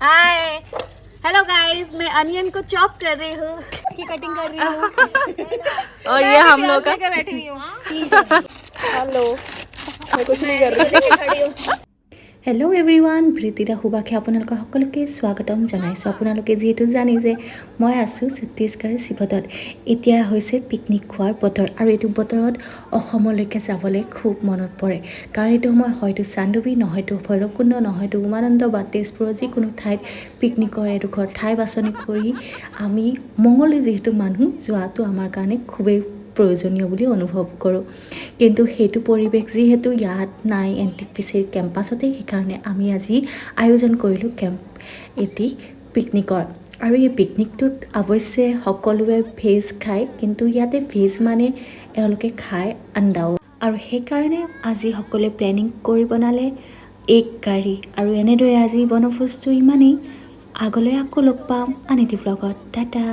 Hi hello guys, मैं onion को chop कर रही हूँ, इसकी कटिंग कर रही हूँ और ये हम लोग का लेके बैठी हुई हूँ। हेलो, मैं कुछ नहीं कर रही, खड़ी हूँ। হেল্ল' এভৰিৱান, প্ৰীতিতা সুবাসে আপোনালোকক সকলোকে স্বাগতম জনাইছোঁ। আপোনালোকে যিহেতু জানে যে মই আছোঁ ছত্তীশগড় শিৱদত। এতিয়া হৈছে পিকনিক খোৱাৰ বতৰ আৰু এইটো বতৰত অসমলৈকে যাবলৈ খুব মনত পৰে, কাৰণ এইটো সময় হয়তো চানডুবি, নহয়তো ভৈৰৱকুণ্ড, নহয়তো উমানন্দ বা তেজপুৰৰ যিকোনো ঠাইত পিকনিকৰ এডোখৰ ঠাই বাছনি কৰি আমি মঙলদৈ যিহেতু মানুহ যোৱাটো আমাৰ কাৰণে খুবেই প্ৰয়োজনীয় বুলি অনুভৱ কৰোঁ। কিন্তু সেইটো পৰিৱেশ যিহেতু ইয়াত নাই NTPCৰ কেম্পাছতে, সেইকাৰণে আমি আজি আয়োজন কৰিলোঁ এটি পিকনিকৰ। আৰু এই পিকনিকটোত অৱশ্যে সকলোৱে ভেজ খায়, কিন্তু ইয়াতে ভেজ মানে এওঁলোকে খায় আণ্ডাও। আৰু সেইকাৰণে আজি সকলোৱে প্লেনিং কৰি বনালে এক গাড়ী। আৰু এনেদৰে আজি বনভোজটো ইমানেই। আগলৈ আকৌ লগ পাম আন এটি ব্লগত। টাটা।